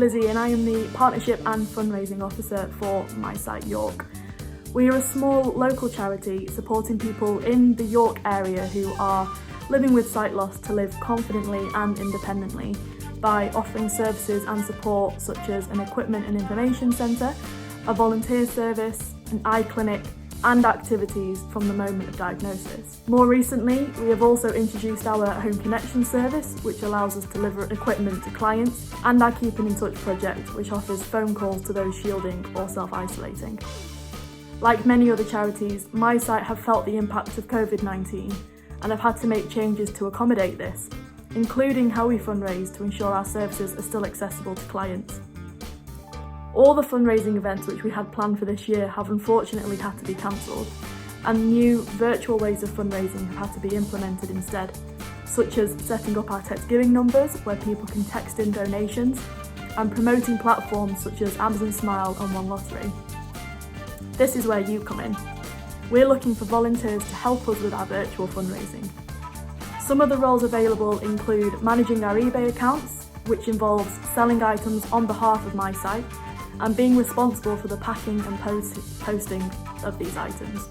Lizzie and I am the Partnership and Fundraising Officer for My Sight York. We are a small local charity supporting people in the York area who are living with sight loss to live confidently and independently by offering services and support such as an equipment and information centre, a volunteer service, an eye clinic and activities from the moment of diagnosis. More recently, we have also introduced our Home Connection service, which allows us to deliver equipment to clients, and our Keeping in Touch project, which offers phone calls to those shielding or self-isolating. Like many other charities, My Sight have felt the impact of COVID-19 and have had to make changes to accommodate this, including how we fundraise to ensure our services are still accessible to clients. All the fundraising events which we had planned for this year have unfortunately had to be cancelled, and new virtual ways of fundraising have had to be implemented instead, such as setting up our text giving numbers where people can text in donations, and promoting platforms such as Amazon Smile and One Lottery. This is where you come in. We're looking for volunteers to help us with our virtual fundraising. Some of the roles available include managing our eBay accounts, which involves selling items on behalf of My Sight, and being responsible for the packing and posting of these items.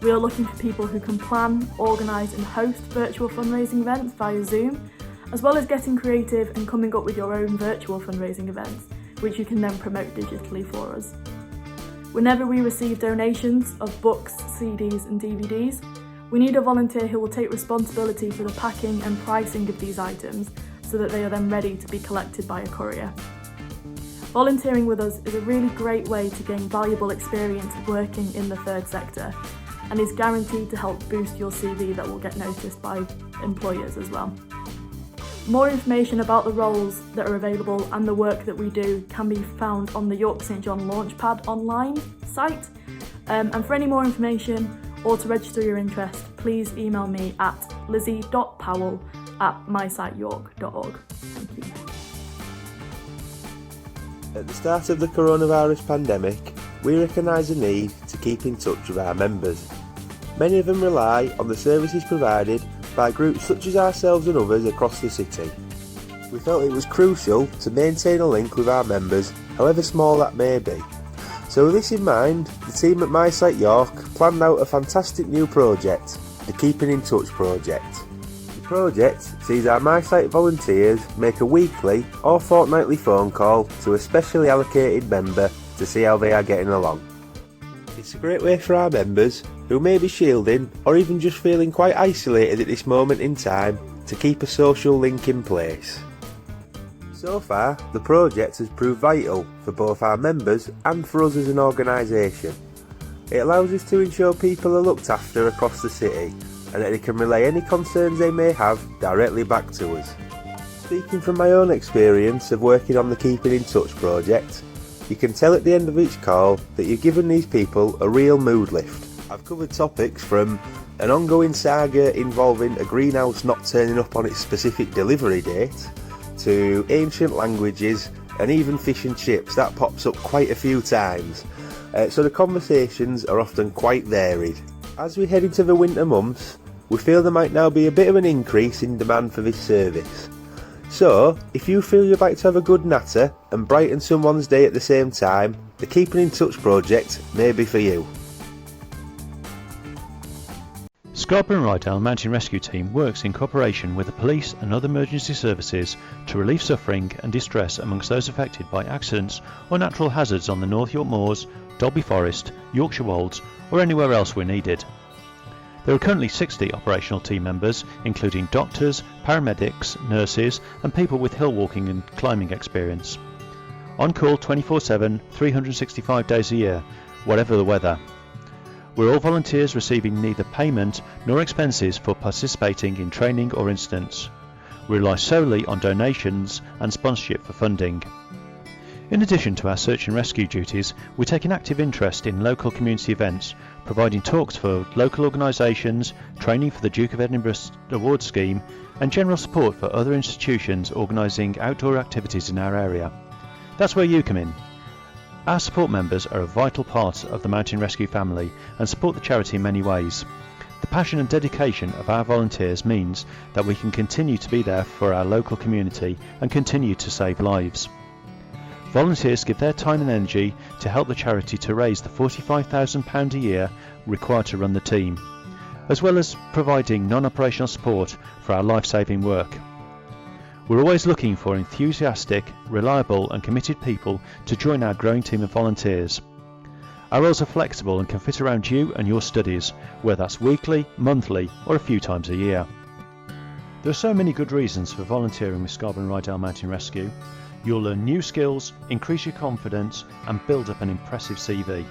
We are looking for people who can plan, organise and host virtual fundraising events via Zoom, as well as getting creative and coming up with your own virtual fundraising events, which you can then promote digitally for us. Whenever we receive donations of books, CDs and DVDs, we need a volunteer who will take responsibility for the packing and pricing of these items so that they are then ready to be collected by a courier. Volunteering with us is a really great way to gain valuable experience working in the third sector and is guaranteed to help boost your CV that will get noticed by employers as well. More information about the roles that are available and the work that we do can be found on the York St John LaunchPad online site. And for any more information or to register your interest, please email me at lizzie.powell@mysightyork.org. Thank you. At the start of the coronavirus pandemic, we recognise the need to keep in touch with our members. Many of them rely on the services provided by groups such as ourselves and others across the city. We felt it was crucial to maintain a link with our members, however small that may be. So with this in mind, the team at My Sight York planned out a fantastic new project, the Keeping in Touch project. The project sees our My Sight volunteers make a weekly or fortnightly phone call to a specially allocated member to see how they are getting along. It's a great way for our members, who may be shielding or even just feeling quite isolated at this moment in time, to keep a social link in place. So far, the project has proved vital for both our members and for us as an organisation. It allows us to ensure people are looked after across the city and that they can relay any concerns they may have directly back to us. Speaking from my own experience of working on the Keeping in Touch project, you can tell at the end of each call that you've given these people a real mood lift. I've covered topics from an ongoing saga involving a greenhouse not turning up on its specific delivery date, to ancient languages and even fish and chips. That pops up quite a few times. So the conversations are often quite varied. As we head into the winter months, we feel there might now be a bit of an increase in demand for this service. So, if you feel you'd like to have a good natter and brighten someone's day at the same time, the Keeping in Touch project may be for you. Scarborough and Ryedale Mountain Rescue Team works in cooperation with the police and other emergency services to relieve suffering and distress amongst those affected by accidents or natural hazards on the North York Moors, Dalby Forest, Yorkshire Wolds or anywhere else we're needed. There are currently 60 operational team members, including doctors, paramedics, nurses and people with hill walking and climbing experience. On call 24/7, 365 days a year, whatever the weather. We're all volunteers receiving neither payment nor expenses for participating in training or incidents. We rely solely on donations and sponsorship for funding. In addition to our search and rescue duties, we take an active interest in local community events, providing talks for local organisations, training for the Duke of Edinburgh Award Scheme, and general support for other institutions organising outdoor activities in our area. That's where you come in. Our support members are a vital part of the Mountain Rescue family and support the charity in many ways. The passion and dedication of our volunteers means that we can continue to be there for our local community and continue to save lives. Volunteers give their time and energy to help the charity to raise the £45,000 a year required to run the team, as well as providing non-operational support for our life-saving work. We're always looking for enthusiastic, reliable and committed people to join our growing team of volunteers. Our roles are flexible and can fit around you and your studies, whether that's weekly, monthly or a few times a year. There are so many good reasons for volunteering with Scarborough and Ryedale Mountain Rescue. You'll learn new skills, increase your confidence and build up an impressive CV.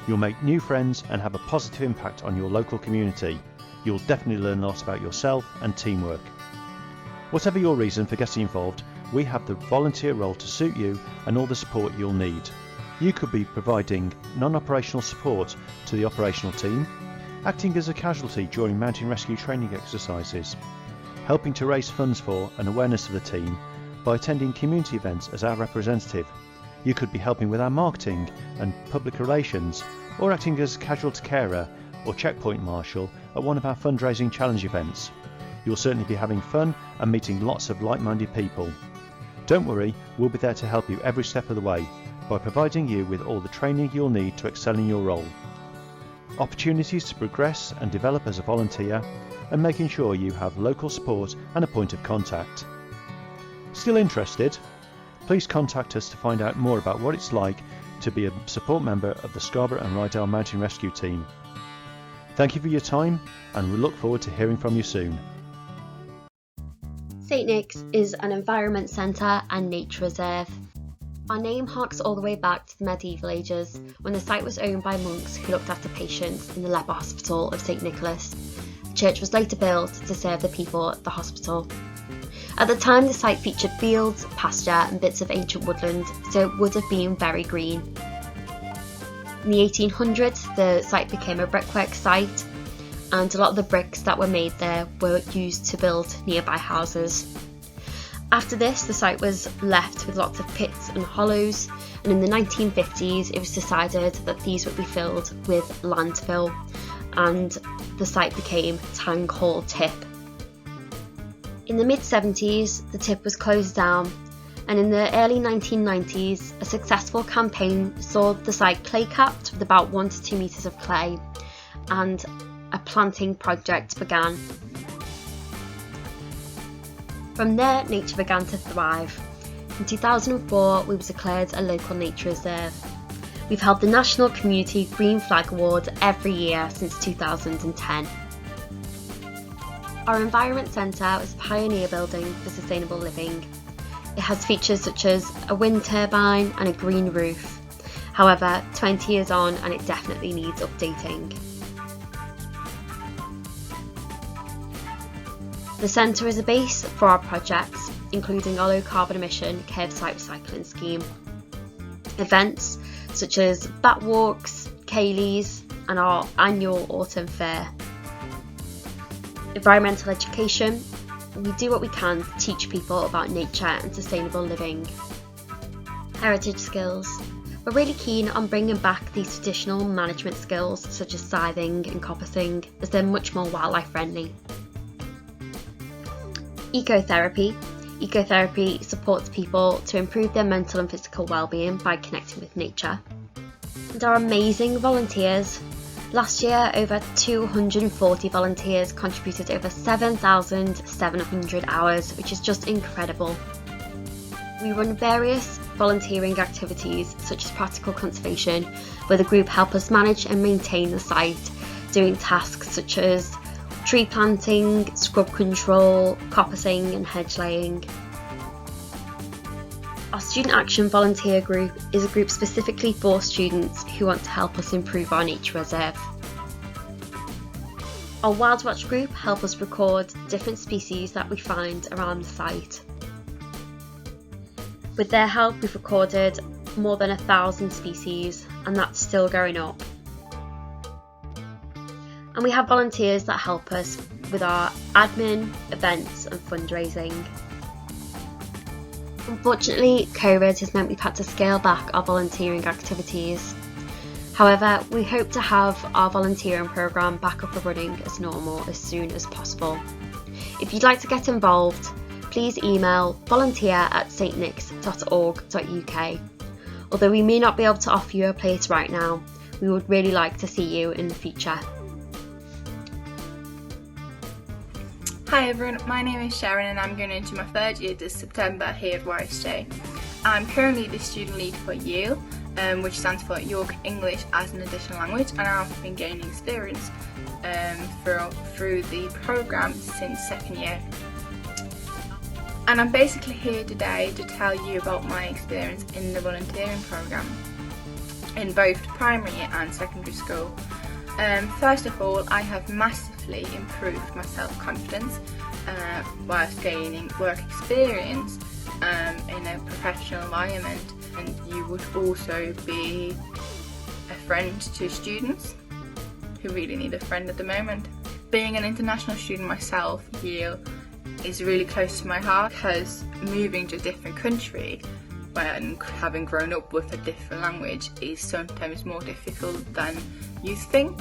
You'll make new friends and have a positive impact on your local community. You'll definitely learn a lot about yourself and teamwork. Whatever your reason for getting involved, we have the volunteer role to suit you and all the support you'll need. You could be providing non-operational support to the operational team, acting as a casualty during mountain rescue training exercises, helping to raise funds for and awareness of the team by attending community events as our representative. You could be helping with our marketing and public relations, or acting as casualty carer or checkpoint marshal at one of our fundraising challenge events. You'll certainly be having fun and meeting lots of like-minded people. Don't worry, we'll be there to help you every step of the way by providing you with all the training you'll need to excel in your role. Opportunities to progress and develop as a volunteer, and making sure you have local support and a point of contact. Still interested? Please contact us to find out more about what it's like to be a support member of the Scarborough and Ryedale Mountain Rescue Team. Thank you for your time, and we look forward to hearing from you soon. St Nick's is an environment centre and nature reserve. Our name harks all the way back to the medieval ages, when the site was owned by monks who looked after patients in the leper hospital of St Nicholas. The church was later built to serve the people at the hospital. At the time, the site featured fields, pasture and bits of ancient woodland, so it would have been very green. In the 1800s, the site became a brickwork site, and a lot of the bricks that were made there were used to build nearby houses. After this, the site was left with lots of pits and hollows, and in the 1950s it was decided that these would be filled with landfill, and the site became Tang Hall Tip. In the mid-70s, the tip was closed down, and in the early 1990s, a successful campaign saw the site clay-capped with about 1 to 2 metres of clay, and a planting project began. From there, nature began to thrive. In 2004, we were declared a local nature reserve. We've held the National Community Green Flag Award every year since 2010. Our Environment Centre is a pioneer building for sustainable living. It has features such as a wind turbine and a green roof. However, 20 years on and it definitely needs updating. The centre is a base for our projects, including our low carbon emission curbside recycling scheme. Events such as bat walks, ceilidhs and our annual autumn fair. Environmental education. We do what we can to teach people about nature and sustainable living. Heritage skills. We're really keen on bringing back these traditional management skills such as scything and coppicing, as they're much more wildlife friendly. Ecotherapy. Ecotherapy supports people to improve their mental and physical well-being by connecting with nature. And our amazing volunteers. Last year, over 240 volunteers contributed over 7,700 hours, which is just incredible. We run various volunteering activities such as practical conservation, where the group help us manage and maintain the site, doing tasks such as tree planting, scrub control, coppicing and hedge laying. Our Student Action Volunteer Group is a group specifically for students who want to help us improve our nature reserve. Our Wild Watch group help us record different species that we find around the site. With their help, we've recorded more than 1,000 species, and that's still going up. And we have volunteers that help us with our admin, events and fundraising. Unfortunately, COVID has meant we've had to scale back our volunteering activities. However, we hope to have our volunteering programme back up and running as normal as soon as possible. If you'd like to get involved, please email volunteer@stnics.org.uk. Although we may not be able to offer you a place right now, we would really like to see you in the future. Hi everyone, my name is Sharon and I'm going into my third year this September here at YSJ. I'm currently the student lead for YEAL, which stands for York English as an Additional Language, and I've been gaining experience through the programme since second year. And I'm basically here today to tell you about my experience in the volunteering programme in both primary and secondary school. First of all, I have massively improved my self-confidence whilst gaining work experience in a professional environment, and you would also be a friend to students who really need a friend at the moment. Being an international student myself, YEAL is really close to my heart, because moving to a different country when having grown up with a different language is sometimes more difficult than you think.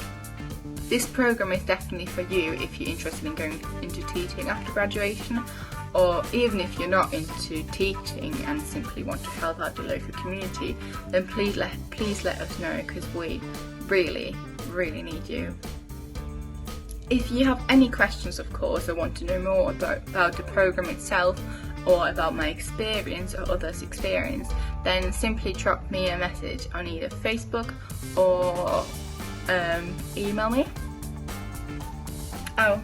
This programme is definitely for you if you're interested in going into teaching after graduation, or even if you're not into teaching and simply want to help out the local community, then please let us know, because we really need you. If you have any questions, of course, or want to know more about the programme itself, or about my experience or others' experience, then simply drop me a message on either Facebook or email me. Oh,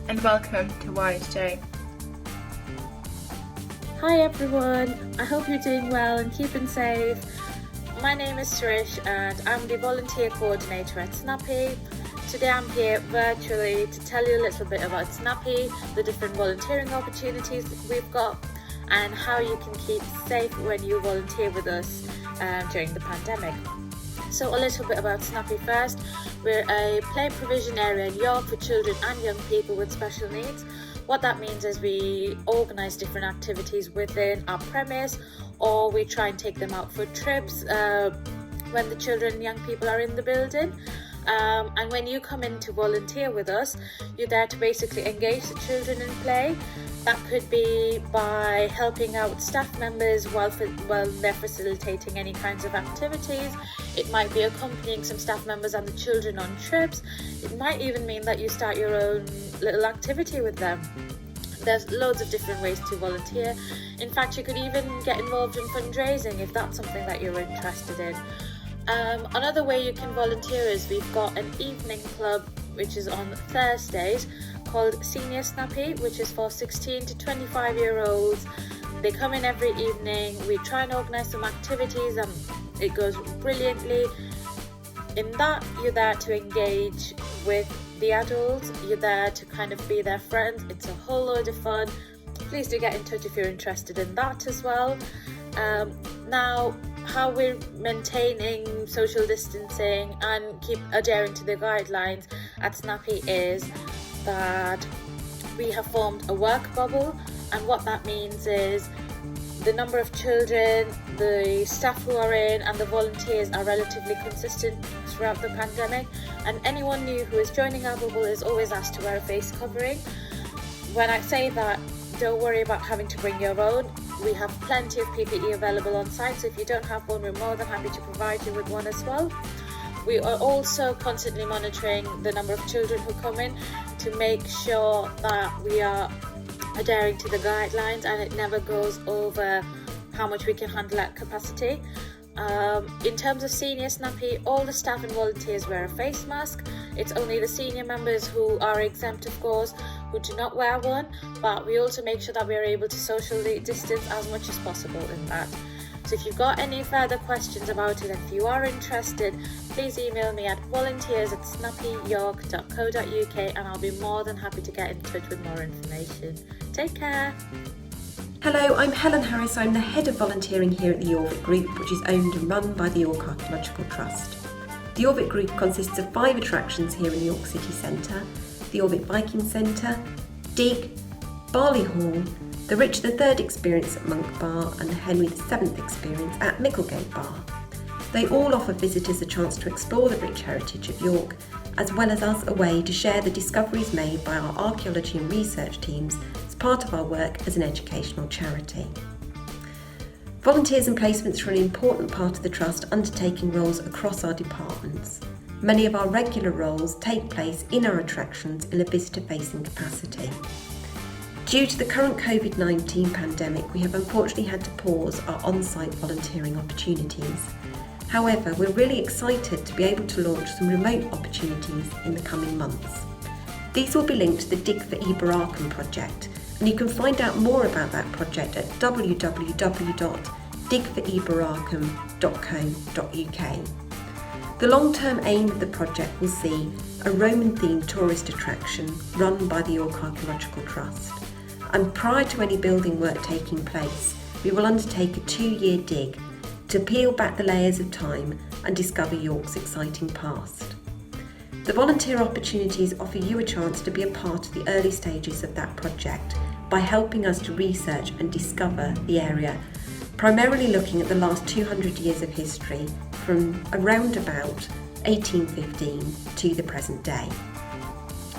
and welcome to YSJ. Hi everyone, I hope you're doing well and keeping safe. My name is Trish and I'm the volunteer coordinator at SNAPPY. Today I'm here virtually to tell you a little bit about SNAPPY, the different volunteering opportunities that we've got, and how you can keep safe when you volunteer with us during the pandemic. So a little bit about SNAPPY first. We're a play provision area in York for children and young people with special needs. What that means is we organise different activities within our premise, or we try and take them out for trips when the children and young people are in the building. And when you come in to volunteer with us, you're there to basically engage the children in play. That could be by helping out staff members while they're facilitating any kinds of activities. It might be accompanying some staff members and the children on trips. It might even mean that you start your own little activity with them. There's loads of different ways to volunteer. In fact, you could even get involved in fundraising if that's something that you're interested in. Another way you can volunteer is we've got an evening club which is on Thursdays called Senior Snappy, which is for 16 to 25 year olds. They come in every evening, we try and organise some activities and it goes brilliantly. In that, you're there to engage with the adults, you're there to kind of be their friends. It's a whole load of fun. Please do get in touch if you're interested in that as well. Now, how we're maintaining social distancing and keep adhering to the guidelines at SNAPPY is that we have formed a work bubble, and what that means is the number of children, the staff who are in and the volunteers are relatively consistent throughout the pandemic, and anyone new who is joining our bubble is always asked to wear a face covering. When I say that, don't worry about having to bring your own. We have plenty of PPE available on site, so if you don't have one, we're more than happy to provide you with one as well. We are also constantly monitoring the number of children who come in to make sure that we are adhering to the guidelines and it never goes over how much we can handle at capacity. In terms of Senior Snappy, all the staff and volunteers wear a face mask. It's only the senior members who are exempt, of course, who do not wear one, but we also make sure that we are able to socially distance as much as possible in that. So if you've got any further questions about it, and if you are interested, please email me at volunteers@snappyyork.co.uk and I'll be more than happy to get in touch with more information. Take care. Hello, I'm Helen Harris. I'm the Head of Volunteering here at the Jorvik Group, which is owned and run by the York Archaeological Trust. The Jorvik Group consists of 5 attractions here in York City Centre: the Jorvik Viking Centre, Dig, Barley Hall, the Richard III Experience at Monk Bar and the Henry VII Experience at Micklegate Bar. They all offer visitors a chance to explore the rich heritage of York, as well as us a way to share the discoveries made by our archaeology and research teams part of our work as an educational charity. Volunteers and placements are an important part of the Trust, undertaking roles across our departments. Many of our regular roles take place in our attractions in a visitor-facing capacity. Due to the current COVID-19 pandemic, we have unfortunately had to pause our on-site volunteering opportunities. However, we're really excited to be able to launch some remote opportunities in the coming months. These will be linked to the Dig for Ibaracum project, and you can find out more about that project at www.digforibaracum.co.uk. The long-term aim of the project will see a Roman-themed tourist attraction run by the York Archaeological Trust. And prior to any building work taking place, we will undertake a 2-year dig to peel back the layers of time and discover York's exciting past. The volunteer opportunities offer you a chance to be a part of the early stages of that project by helping us to research and discover the area, primarily looking at the last 200 years of history from around about 1815 to the present day.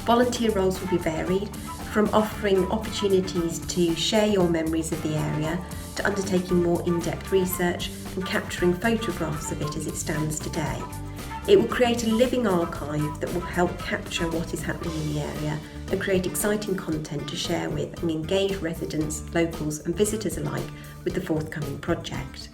Volunteer roles will be varied, from offering opportunities to share your memories of the area to undertaking more in-depth research and capturing photographs of it as it stands today. It will create a living archive that will help capture what is happening in the area and create exciting content to share with and engage residents, locals and visitors alike with the forthcoming project.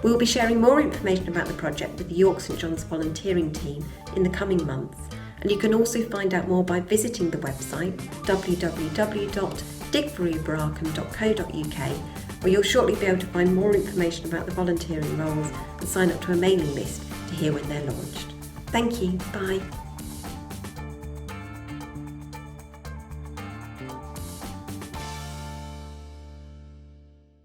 We will be sharing more information about the project with the York St John's volunteering team in the coming months, and you can also find out more by visiting the website www.digforibaracum.co.uk, where you'll shortly be able to find more information about the volunteering roles and sign up to a mailing list to hear when they're launched. Thank you, bye.